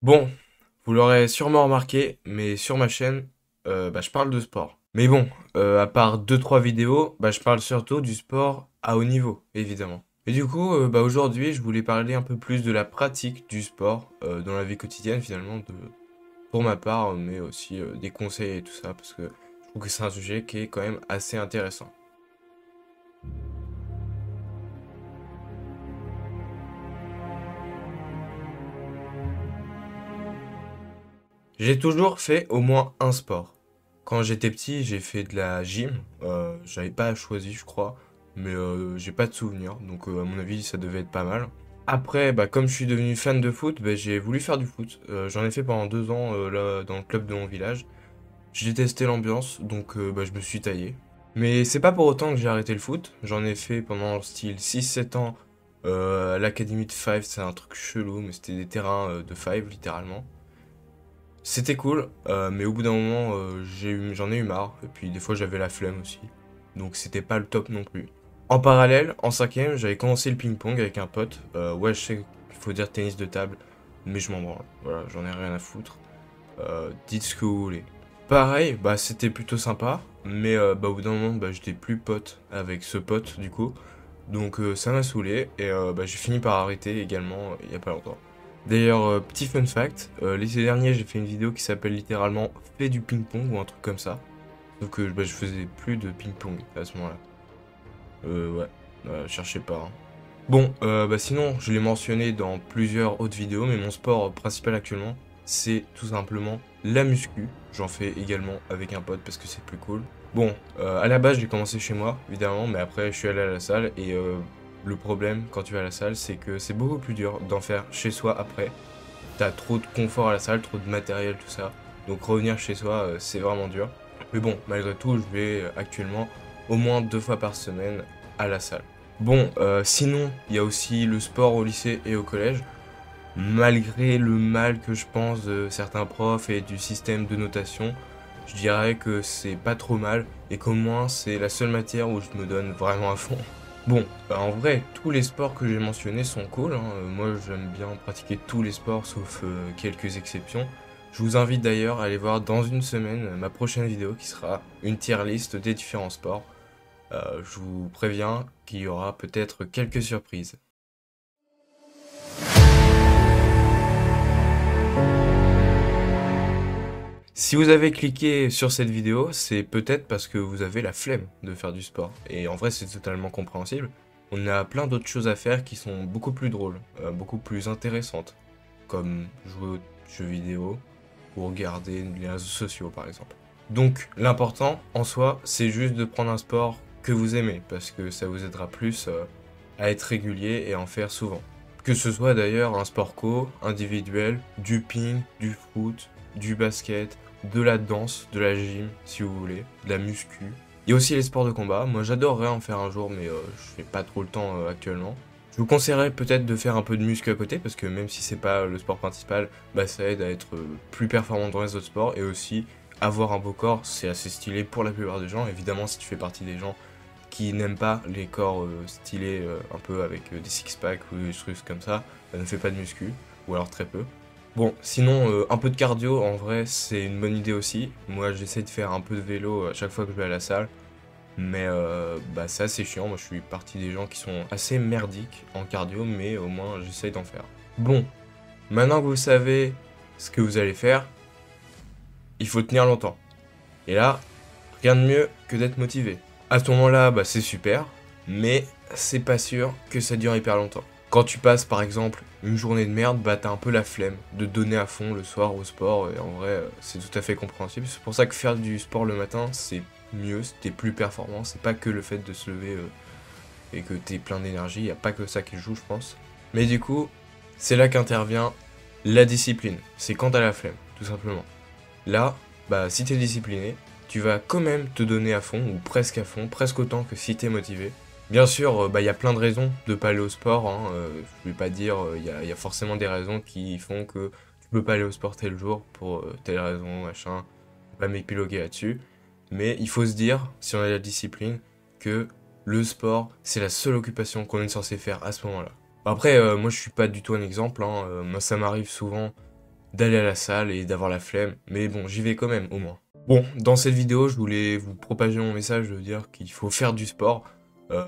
Bon, vous l'aurez sûrement remarqué, mais sur ma chaîne, je parle de sport. Mais bon, à part deux trois vidéos, je parle surtout du sport à haut niveau, évidemment. Et du coup, aujourd'hui, je voulais parler un peu plus de la pratique du sport dans la vie quotidienne, finalement, pour ma part, mais aussi des conseils et tout ça, parce que je trouve que c'est un sujet qui est quand même assez intéressant. J'ai toujours fait au moins un sport. Quand j'étais petit, j'ai fait de la gym. J'avais pas choisi, je crois, mais j'ai pas de souvenir. Donc, à mon avis, ça devait être pas mal. Après, comme je suis devenu fan de foot, j'ai voulu faire du foot. J'en ai fait pendant 2 ans là, dans le club de mon village. J'ai détesté l'ambiance, donc je me suis taillé. Mais c'est pas pour autant que j'ai arrêté le foot. J'en ai fait pendant style 6 7 ans à l'académie de Five. C'est un truc chelou, mais c'était des terrains de Five, littéralement. C'était cool, mais au bout d'un moment, j'en ai eu marre. Et puis des fois, j'avais la flemme aussi. Donc c'était pas le top non plus. En parallèle, en cinquième, j'avais commencé le ping-pong avec un pote. Ouais, je sais qu'il faut dire tennis de table, mais je m'en branle. Voilà, j'en ai rien à foutre. Dites ce que vous voulez. Pareil, c'était plutôt sympa, mais au bout d'un moment, j'étais plus pote avec ce pote du coup. Donc ça m'a saoulé et j'ai fini par arrêter également il y a pas longtemps. D'ailleurs, petit fun fact, l'été dernier j'ai fait une vidéo qui s'appelle littéralement Fais du ping-pong ou un truc comme ça. Sauf que je faisais plus de ping-pong à ce moment-là. Ouais, cherchez pas, hein. Bon, sinon, je l'ai mentionné dans plusieurs autres vidéos, mais mon sport principal actuellement, c'est tout simplement la muscu. J'en fais également avec un pote parce que c'est plus cool. Bon, à la base, j'ai commencé chez moi, évidemment, mais après, je suis allé à la salle et le problème quand tu vas à la salle, c'est que c'est beaucoup plus dur d'en faire chez soi après. T'as trop de confort à la salle, trop de matériel, tout ça. Donc revenir chez soi, c'est vraiment dur. Mais bon, malgré tout, je vais actuellement au moins 2 fois par semaine à la salle. Bon, sinon, il y a aussi le sport au lycée et au collège. Malgré le mal que je pense de certains profs et du système de notation, je dirais que c'est pas trop mal et qu'au moins c'est la seule matière où je me donne vraiment à fond. Bon, en vrai, tous les sports que j'ai mentionnés sont cool, hein. Moi, j'aime bien pratiquer tous les sports sauf quelques exceptions. Je vous invite d'ailleurs à aller voir dans une semaine ma prochaine vidéo qui sera une tier list des différents sports. Je vous préviens qu'il y aura peut-être quelques surprises. Si vous avez cliqué sur cette vidéo, c'est peut-être parce que vous avez la flemme de faire du sport. Et en vrai, c'est totalement compréhensible. On a plein d'autres choses à faire qui sont beaucoup plus drôles, beaucoup plus intéressantes, comme jouer aux jeux vidéo ou regarder les réseaux sociaux par exemple. Donc l'important en soi, c'est juste de prendre un sport que vous aimez, parce que ça vous aidera plus à être régulier et à en faire souvent. Que ce soit d'ailleurs un sport co, individuel, du ping, du foot, du basket, de la danse, de la gym, si vous voulez, de la muscu. Il y a aussi les sports de combat. Moi, j'adorerais en faire un jour, mais je fais pas trop le temps actuellement. Je vous conseillerais peut-être de faire un peu de muscu à côté, parce que même si c'est pas le sport principal, ça aide à être plus performant dans les autres sports, et aussi avoir un beau corps, c'est assez stylé pour la plupart des gens. Évidemment, si tu fais partie des gens qui n'aiment pas les corps stylés un peu avec des six-packs ou des trucs comme ça, ne fais pas de muscu, ou alors très peu. Bon, sinon, un peu de cardio, en vrai, c'est une bonne idée aussi. Moi, j'essaie de faire un peu de vélo à chaque fois que je vais à la salle. Mais c'est assez chiant. Moi, je suis partie des gens qui sont assez merdiques en cardio, mais au moins, j'essaie d'en faire. Bon, maintenant que vous savez ce que vous allez faire, il faut tenir longtemps. Et là, rien de mieux que d'être motivé. À ce moment-là, c'est super, mais c'est pas sûr que ça dure hyper longtemps. Quand tu passes par exemple une journée de merde, t'as un peu la flemme de te donner à fond le soir au sport, et en vrai, c'est tout à fait compréhensible. C'est pour ça que faire du sport le matin, c'est mieux, t'es plus performant, c'est pas que le fait de se lever et que t'es plein d'énergie, y a pas que ça qui joue, je pense. Mais du coup, c'est là qu'intervient la discipline. C'est quand t'as la flemme, tout simplement. Là, si t'es discipliné, tu vas quand même te donner à fond, ou presque à fond, presque autant que si t'es motivé. Bien sûr, y a plein de raisons de pas aller au sport, hein, je vais pas dire, y a forcément des raisons qui font que tu peux pas aller au sport tel jour pour telle raison, machin, pas m'épiloguer là-dessus. Mais il faut se dire, si on a la discipline, que le sport, c'est la seule occupation qu'on est censé faire à ce moment-là. Après, moi je suis pas du tout un exemple, hein, moi ça m'arrive souvent d'aller à la salle et d'avoir la flemme, mais bon, j'y vais quand même, au moins. Bon, dans cette vidéo, je voulais vous propager mon message de dire qu'il faut faire du sport,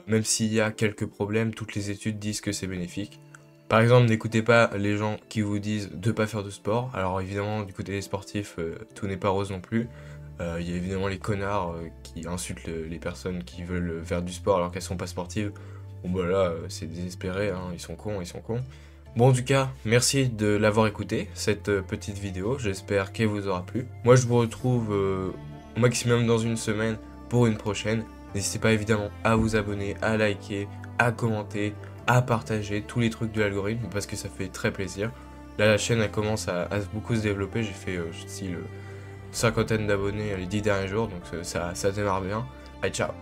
même s'il y a quelques problèmes, toutes les études disent que c'est bénéfique. Par exemple, n'écoutez pas les gens qui vous disent de pas faire de sport. Alors évidemment, du côté des sportifs, tout n'est pas rose non plus. Il y a évidemment les connards qui insultent les personnes qui veulent faire du sport alors qu'elles sont pas sportives. Bon bah là, c'est désespéré, hein, ils sont cons, ils sont cons. Bon, en tout cas, merci de l'avoir écouté, cette petite vidéo. J'espère qu'elle vous aura plu. Moi, je vous retrouve au maximum dans une semaine pour une prochaine. N'hésitez pas évidemment à vous abonner, à liker, à commenter, à partager tous les trucs de l'algorithme parce que ça fait très plaisir. Là, la chaîne elle commence à beaucoup se développer. J'ai fait style cinquantaine d'abonnés les 10 derniers jours, donc ça démarre bien. Allez, ciao!